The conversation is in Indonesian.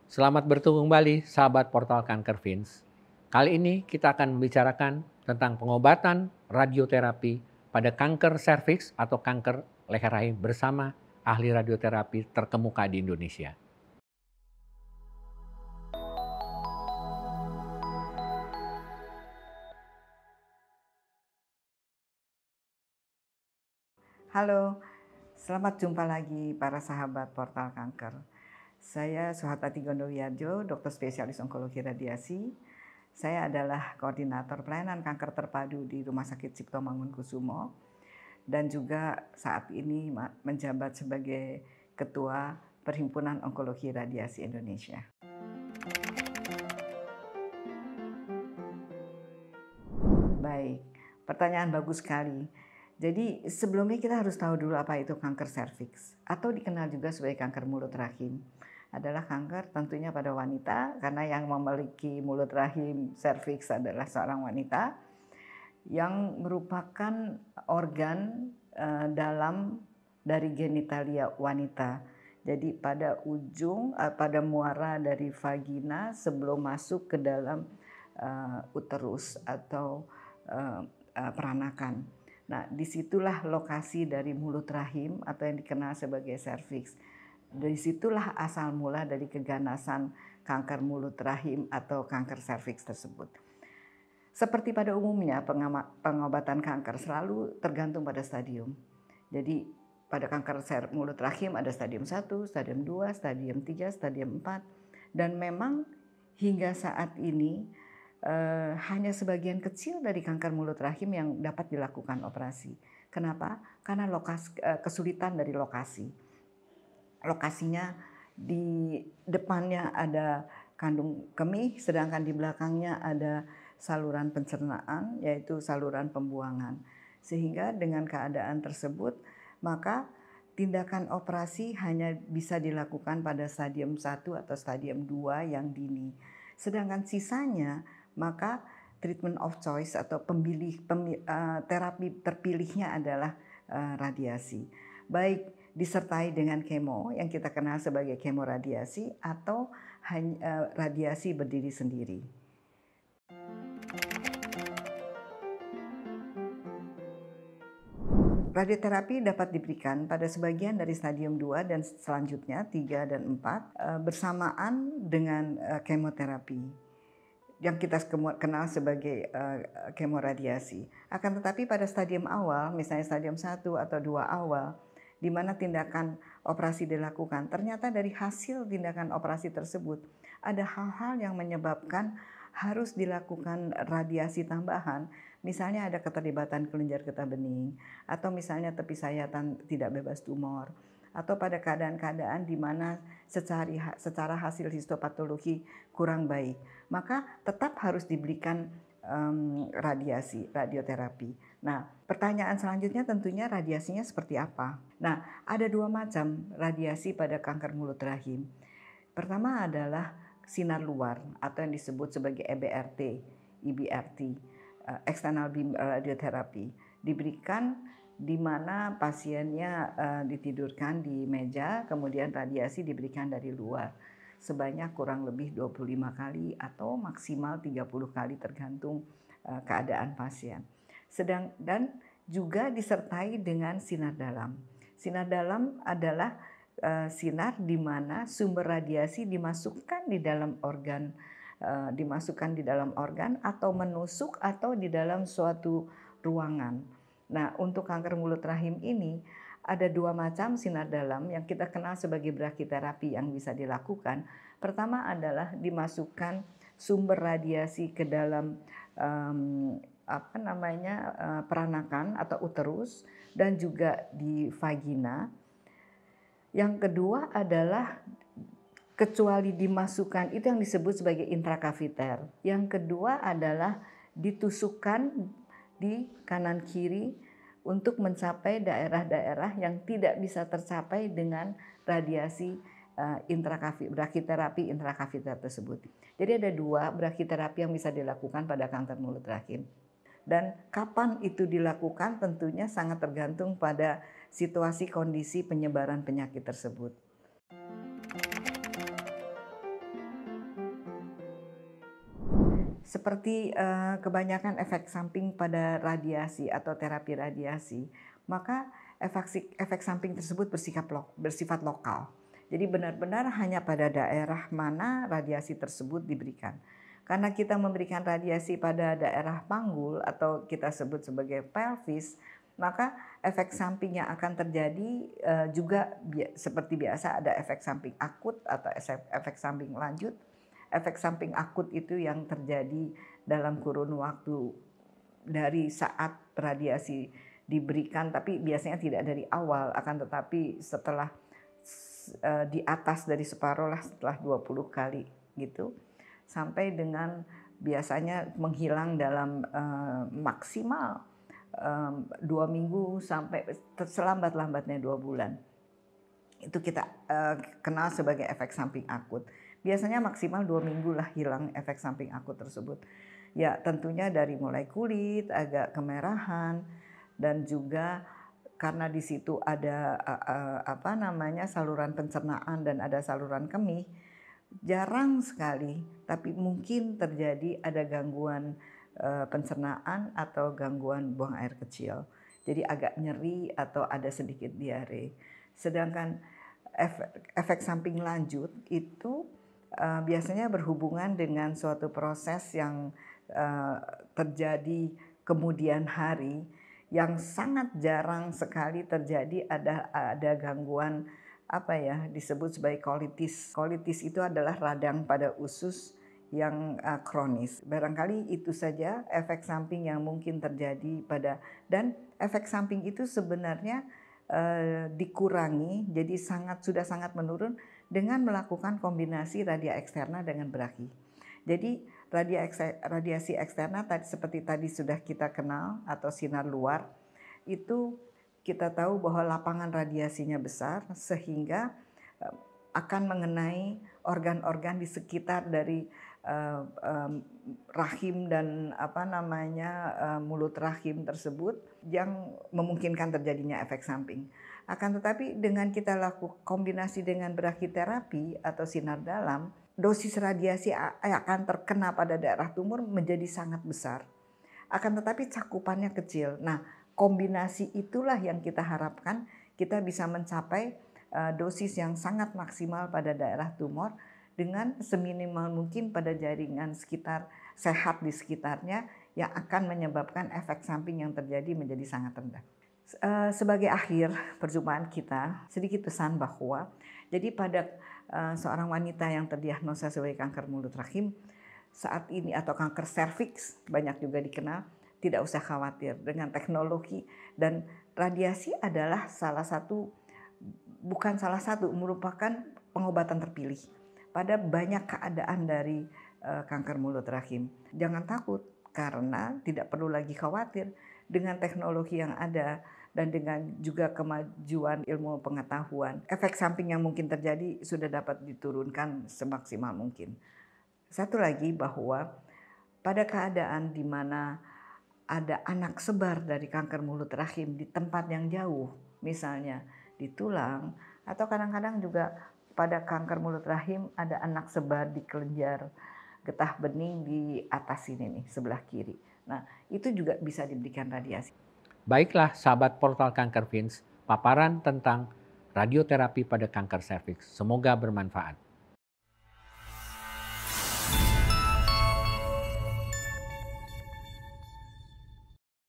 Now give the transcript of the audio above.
Selamat bertemu kembali sahabat portal Kanker Vince. Kali ini kita akan membicarakan tentang pengobatan radioterapi pada kanker serviks atau kanker leher rahim bersama ahli radioterapi terkemuka di Indonesia. Halo, selamat jumpa lagi para sahabat portal kanker. Saya Suhartati Gondowiardjo, dokter spesialis onkologi radiasi. Saya adalah koordinator pelayanan kanker terpadu di Rumah Sakit Cipto Mangunkusumo dan juga saat ini menjabat sebagai Ketua Perhimpunan Onkologi Radiasi Indonesia. Baik, pertanyaan bagus sekali. Jadi sebelumnya kita harus tahu dulu apa itu kanker serviks atau dikenal juga sebagai kanker mulut rahim. Adalah kanker tentunya pada wanita karena yang memiliki mulut rahim serviks adalah seorang wanita yang merupakan organ dalam dari genitalia wanita. Jadi pada ujung, pada muara dari vagina sebelum masuk ke dalam uterus atau peranakan. Nah, disitulah lokasi dari mulut rahim atau yang dikenal sebagai serviks. Dari situlah asal mula dari keganasan kanker mulut rahim atau kanker serviks tersebut. Seperti pada umumnya pengobatan kanker selalu tergantung pada stadium. Jadi pada kanker mulut rahim ada stadium 1, stadium 2, stadium 3, stadium 4. Dan memang hingga saat ini hanya sebagian kecil dari kanker mulut rahim yang dapat dilakukan operasi. Kenapa? Karena kesulitan dari lokasi. Lokasinya di depannya ada kandung kemih, sedangkan di belakangnya ada saluran pencernaan, yaitu saluran pembuangan. Sehingga dengan keadaan tersebut, maka tindakan operasi hanya bisa dilakukan pada stadium 1 atau stadium 2 yang dini. Sedangkan sisanya, maka treatment of choice atau terapi terpilihnya adalah radiasi. Baik disertai dengan kemo yang kita kenal sebagai kemoradiasi atau radiasi berdiri sendiri. Radioterapi dapat diberikan pada sebagian dari stadium 2 dan selanjutnya 3 dan 4 bersamaan dengan kemoterapi yang kita kenal sebagai kemoradiasi. Akan tetapi pada stadium awal, misalnya stadium 1 atau 2 awal, di mana tindakan operasi dilakukan, ternyata dari hasil tindakan operasi tersebut ada hal-hal yang menyebabkan harus dilakukan radiasi tambahan. Misalnya ada keterlibatan kelenjar getah bening, atau misalnya tepi sayatan tidak bebas tumor, atau pada keadaan-keadaan di mana secara hasil histopatologi kurang baik, maka tetap harus diberikan radioterapi. Nah, pertanyaan selanjutnya tentunya radiasinya seperti apa? Nah, ada dua macam radiasi pada kanker mulut rahim. Pertama adalah sinar luar atau yang disebut sebagai EBRT, external beam radiotherapy, diberikan di mana pasiennya ditidurkan di meja, kemudian radiasi diberikan dari luar sebanyak kurang lebih 25 kali atau maksimal 30 kali tergantung keadaan pasien. Dan juga disertai dengan sinar dalam. Sinar dalam adalah sinar di mana sumber radiasi dimasukkan di dalam organ atau menusuk atau di dalam suatu ruangan. Nah, untuk kanker mulut rahim ini ada dua macam sinar dalam yang kita kenal sebagai brachytherapy yang bisa dilakukan. Pertama adalah dimasukkan sumber radiasi ke dalam peranakan atau uterus dan juga di vagina. Yang kedua adalah kecuali dimasukkan, itu yang disebut sebagai intrakaviter. Yang kedua adalah ditusukkan di kanan kiri untuk mencapai daerah-daerah yang tidak bisa tercapai dengan radiasi brachytherapy intrakaviter tersebut. Jadi ada dua brachytherapy yang bisa dilakukan pada kanker mulut rahim. Dan kapan itu dilakukan tentunya sangat tergantung pada situasi kondisi penyebaran penyakit tersebut. seperti kebanyakan efek samping pada radiasi atau terapi radiasi, maka efek samping tersebut bersifat lokal. Jadi benar-benar hanya pada daerah mana radiasi tersebut diberikan. Karena kita memberikan radiasi pada daerah panggul atau kita sebut sebagai pelvis, maka efek samping yang akan terjadi juga seperti biasa ada efek samping akut atau efek samping lanjut. Efek samping akut itu yang terjadi dalam kurun waktu dari saat radiasi diberikan, tapi biasanya tidak dari awal, akan tetapi setelah di atas dari separuh lah, setelah 20 kali gitu, sampai dengan biasanya menghilang dalam maksimal 2 minggu sampai selambat-lambatnya 2 bulan. Itu kita kenal sebagai efek samping akut. Biasanya maksimal 2 minggu lah hilang efek samping akut tersebut. Ya tentunya dari mulai kulit, agak kemerahan, dan juga karena di situ ada saluran pencernaan dan ada saluran kemih, jarang sekali, tapi mungkin terjadi ada gangguan pencernaan atau gangguan buang air kecil. Jadi agak nyeri atau ada sedikit diare. Sedangkan efek samping lanjut itu biasanya berhubungan dengan suatu proses yang terjadi kemudian hari, yang sangat jarang sekali terjadi. Ada gangguan disebut sebagai kolitis. Kolitis itu adalah radang pada usus yang kronis. Barangkali itu saja efek samping yang mungkin terjadi dan efek samping itu sebenarnya dikurangi, jadi sudah sangat menurun dengan melakukan kombinasi radia eksterna dengan braki. Jadi radiasi eksterna seperti tadi sudah kita kenal atau sinar luar, itu kita tahu bahwa lapangan radiasinya besar sehingga akan mengenai organ-organ di sekitar dari rahim dan mulut rahim tersebut yang memungkinkan terjadinya efek samping. Akan tetapi dengan kita lakukan kombinasi dengan brachiterapi atau sinar dalam, dosis radiasi akan terkena pada daerah tumor menjadi sangat besar. Akan tetapi cakupannya kecil. Nah, kombinasi itulah yang kita harapkan kita bisa mencapai dosis yang sangat maksimal pada daerah tumor dengan seminimal mungkin pada jaringan sehat di sekitarnya, yang akan menyebabkan efek samping yang terjadi menjadi sangat rendah. Sebagai akhir perjumpaan kita, sedikit pesan bahwa jadi pada seorang wanita yang terdiagnosa sebagai kanker mulut rahim saat ini atau kanker serviks banyak juga dikenal, tidak usah khawatir dengan teknologi, dan radiasi adalah merupakan pengobatan terpilih pada banyak keadaan dari kanker mulut rahim. Jangan takut karena tidak perlu lagi khawatir dengan teknologi yang ada dan dengan juga kemajuan ilmu pengetahuan. Efek samping yang mungkin terjadi sudah dapat diturunkan semaksimal mungkin. Satu lagi bahwa pada keadaan di mana ada anak sebar dari kanker mulut rahim di tempat yang jauh, misalnya di tulang, atau kadang-kadang juga pada kanker mulut rahim ada anak sebar di kelenjar getah bening di atas sini nih, sebelah kiri. Nah, itu juga bisa diberikan radiasi. Baiklah sahabat portal Kanker Fins, paparan tentang radioterapi pada kanker serviks. Semoga bermanfaat.